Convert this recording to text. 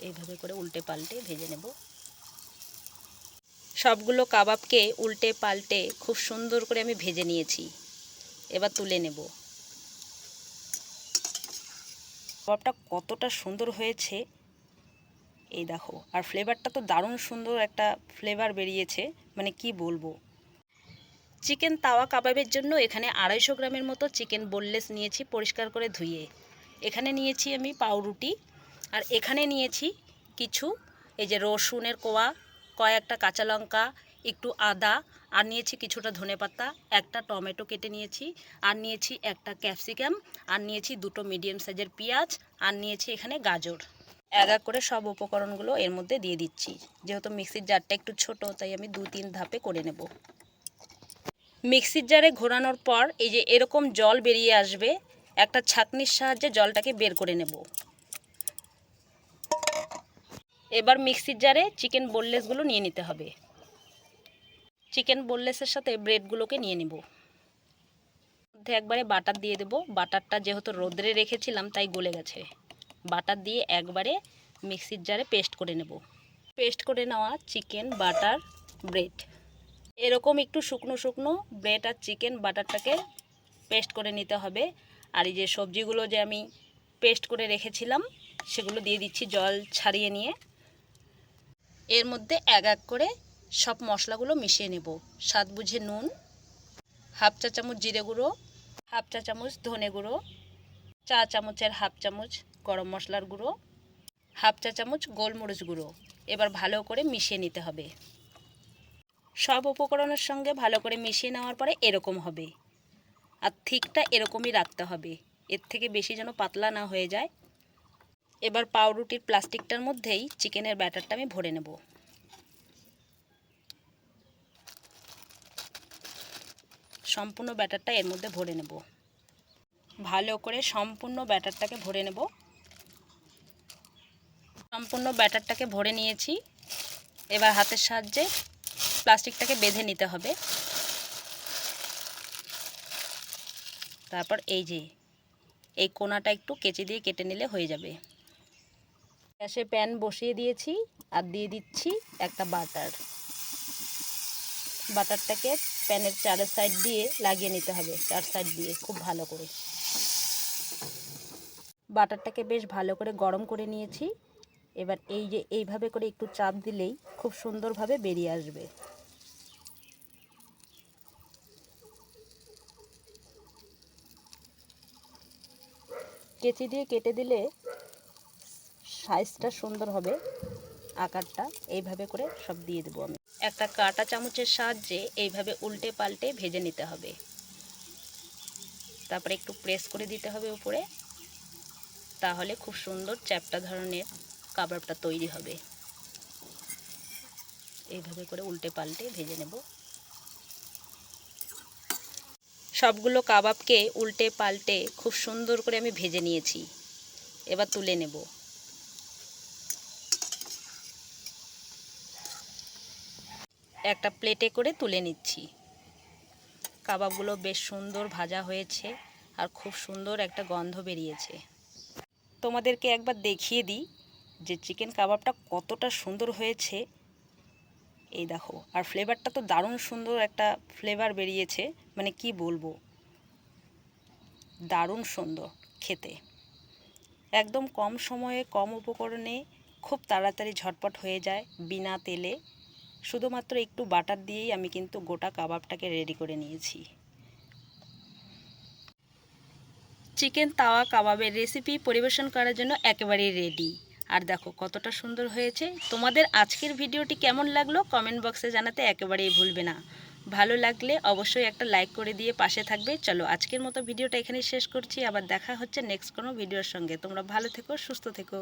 এইভাবে করে উল্টে পাল্টে ভেজে নেব। সবগুলো কাবাবকে উল্টে পাল্টে খুব সুন্দর করে আমি ভেজে নিয়েছি। এবার তুলে নেব। কাবাবটা কতটা সুন্দর হয়েছে এই দেখো, আর ফ্লেভারটা তো দারুণ সুন্দর একটা ফ্লেভার বেরিয়েছে, মানে কি বলবো। চিকেন তাওয়া কাবাবের জন্য এখানে 250 গ্রামের মতো চিকেন বোনলেস নিয়েছি পরিষ্কার করে ধুয়ে। এখানে নিয়েছি আমি পাউরুটি, আর এখানে নিয়েছি কিছু এই যে রসুনের কোয়া, কয়েকটা কাঁচা লঙ্কা, একটু আদা, আর নিয়েছি কিছুটা ধনেপাতা, একটা টমেটো কেটে নিয়েছি, আর নিয়েছি একটা ক্যাপসিকাম, আর নিয়েছি দুটো মিডিয়াম সাইজের পেঁয়াজ, আর নিয়েছি এখানে গাজর। এক এক করে সব উপকরণগুলো এর মধ্যে দিয়ে দিচ্ছি। যেহেতু মিক্সির জারটা একটু ছোট, তাই আমি 2-3 ধাপে করে নেব। মিক্সির জারে ঘোরানোর পর এই যে এরকম জল বেরিয়ে আসবে, একটা ছাঁকনির সাহায্যে জলটাকে বের করে নেব। এবার মিক্সির জারে চিকেন বোনলেসগুলো নিয়ে নিতে হবে। চিকেন বোনলেসের সাথে ব্রেডগুলোকে নিয়ে নেব। মধ্যে একবারে বাটার দিয়ে দেব। বাটারটা যেহেতু রোদ্রে রেখেছিলাম তাই গলে গেছে। বাটার দিয়ে একবারে মিক্সির জারে পেস্ট করে নেব। পেস্ট করে নেওয়া চিকেন, বাটার, ব্রেড, এরকম একটু শুকনো শুকনো ব্রেড আর চিকেন বাটারটাকে পেস্ট করে নিতে হবে। আর এই যে সবজিগুলো যে আমি পেস্ট করে রেখেছিলাম সেগুলো দিয়ে দিচ্ছি জল ছাড়িয়ে নিয়ে। এর মধ্যে এক এক করে সব মশলাগুলো মিশিয়ে নেব। স্বাদ বুঝে নুন, হাফ চা চামচ জিরে গুঁড়ো, হাফ চা চামচ ধনে গুঁড়ো, চা চামচের হাফ চামচ গরম মশলার গুঁড়ো, হাফ চা চামচ গোলমরিচ গুঁড়ো। এবার ভালো করে মিশিয়ে নিতে হবে। সব উপকরণের সঙ্গে ভালো করে মিশিয়ে নেওয়ার পরে এরকম হবে, আর থিকটা এরকমই রাখতে হবে, এর থেকে বেশি যেন পাতলা না হয়ে যায়। এবার পাউরুটির প্লাস্টিকটার মধ্যেই চিকেনের ব্যাটারটা আমি ভরে নেব। সম্পূর্ণ ব্যাটারটা এর মধ্যে ভরে নেব। ভালো করে সম্পূর্ণ ব্যাটারটাকে ভরে নেব। সম্পূর্ণ ব্যাটারটাকে ভরে নিয়েছি। এবার হাতের সাহায্যে প্লাস্টিকটাকে বেঁধে নিতে হবে। তারপর এই যে এই কোণাটা একটু কেচি দিয়ে কেটে নিলে হয়ে যাবে। গ্যাসে প্যান বসিয়ে দিয়েছি আর দিয়ে দিচ্ছি একটা বাটার। বাটারটাকে প্যানের চারের সাইড দিয়ে লাগিয়ে নিতে হবে, চার সাইড দিয়ে খুব ভালো করে। বাটারটাকে বেশ ভালো করে গরম করে নিয়েছি। এবার এই যে এইভাবে করে একটু চাপ দিলেই খুব সুন্দরভাবে বেরিয়ে আসবে। কেচি দিয়ে কেটে দিলে সাইজটা সুন্দর হবে, আকারটা। এইভাবে করে সব দিয়ে দেবো আমি। একটা কাঁটা চামচের সাহায্যে এইভাবে উল্টে পাল্টে ভেজে নিতে হবে। তারপরে একটু প্রেস করে দিতে হবে উপরে, তাহলে খুব সুন্দর চ্যাপ্টা ধরনের কাবাবটা তৈরি হবে। এইভাবে করে উল্টে পাল্টে ভেজে নেব। সবগুলো কাবাবকে উল্টে পাল্টে খুব সুন্দর করে আমি ভেজে নিয়েছি। এবার তুলে নেব। একটা প্লেটে করে তুলে নিচ্ছি। কাবাবগুলো বেশ সুন্দর ভাজা হয়েছে আর খুব সুন্দর একটা গন্ধ বেরিয়েছে। তোমাদেরকে একবার দেখিয়ে দিই যে চিকেন কাবাবটা কতটা সুন্দর হয়েছে। এই দেখো, আর ফ্লেভারটা তো দারুণ সুন্দর একটা ফ্লেভার বেরিয়েছে, মানে কি বলবো, দারুণ সুন্দর খেতে। একদম কম সময়ে কম উপকরণে খুব তাড়াতাড়ি ঝটপট হয়ে যায় বিনা তেলে। শুধুমাত্র একটু বাটার দিয়েই আমি কিন্তু গোটা কাবাবটাকে রেডি করে নিয়েছি। চিকেন তাওয়া কাবাবের রেসিপি পরিবেশন করার জন্য একেবারেই রেডি। আর দেখো কতটা সুন্দর হয়েছে। তোমাদের আজকের ভিডিওটি কেমন লাগলো কমেন্ট বক্সে জানাতে একেবারেই ভুলবে না। ভালো লাগলে অবশ্যই একটা লাইক করে দিয়ে পাশে থাকবে। চলো আজকের মতো ভিডিওটা এখানেই শেষ করছি। আবার দেখা হচ্ছে নেক্সট কোনো ভিডিওর সঙ্গে। তোমরা ভালো থেকো, সুস্থ থেকো।